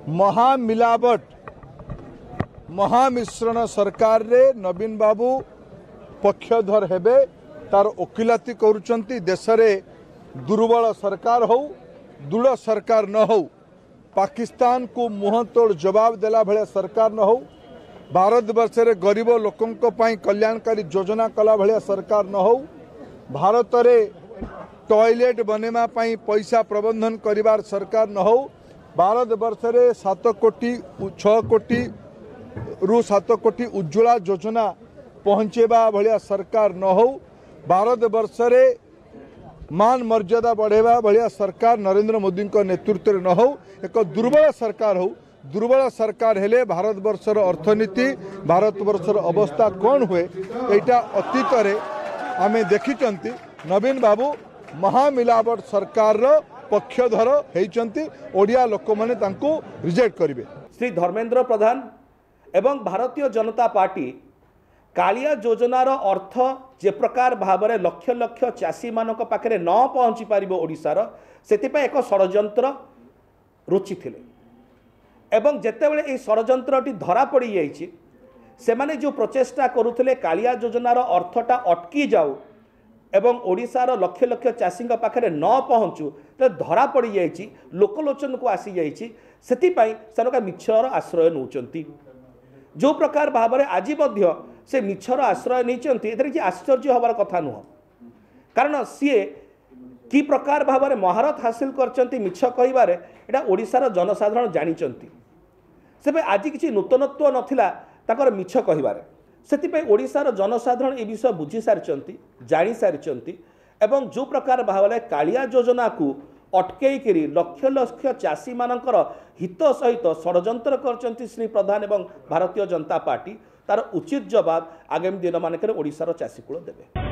महामिलावट महामिश्रण सरकार रे नवीन बाबू पक्षधर हेबे तार ओकिलाती करुचंती। देश रे दुर्बल सरकार हो दृढ़ सरकार न हो, पाकिस्तान को मुँह तोड़ जवाब देला भले सरकार न हो, भारत वर्ष रे गरीब लोकों पाई कल्याणकारी योजना कला भले सरकार न हो, भारत रे टॉयलेट बनेमा पाई पैसा प्रबंधन करिवार सरकार न हो, भारत वर्ष रे 7 कोटी 6 कोटी रु 7 कोटी उज्ज्वला योजना पहुँचेबा भलिया सरकार न हो, भारत वर्ष रे मान मर्यादा बढ़ेबा भलिया सरकार नरेंद्र मोदी नेतृत्व न हो, एक दुर्बल सरकार हो। दुर्बल सरकार हेले भारत वर्षर अर्थनीति भारत वर्षर अवस्था कौन हुए एटा अतीत रे आमे देखिचंती। नवीन बाबू महामिलावट सरकार रो पक्षधर हेइचंती, ओडिया लोक माने तांको रिजेक्ट करिवे। श्री धर्मेंद्र प्रधान एवं भारतीय जनता पार्टी कालिया योजनार अर्थ जे प्रकार भाव में लक्ष लक्ष चाषी मान पाखे न पहुँची पार ओडिशार से एक षड्यंत्र रुचि थिले एवं जेतेबेले ये षड्यंत्रटी धरा पड़ जाइए से माने जो प्रचेष्टा करुले कालिया योजनार अर्थटा अटकी जाऊ एवं ओडिशार लक्ष लक्ष चाषी पाखे न पहुँचू तो धरा पड़ जाइए लोकलोचन को आसी जाइए से मिछर आश्रय नौकरी जो प्रकार भाव में आज से मिछर आश्रय नहीं आश्चर्य हबार कथा नुह, कारण सी कि प्रकार भाव में महारत हासिल कर मिछ कहबारे एटा ओडिशार जनसाधारण जानिचंती। से आज किसी नूतनत्व नथिला ताकर मिछ कहबारे, से ओडिशार जनसाधारण ए विषय बुझी सारी जानी सारी एवं जो प्रकार भाव में कालिया योजना को अटकई लक्ष लक्ष चाषी मानकर हित सहित षड्यंत्र करचंती श्री प्रधान एवं भारतीय जनता पार्टी तार उचित जवाब आगामी दिन मानक ओडिशार चाषी कूल देवे।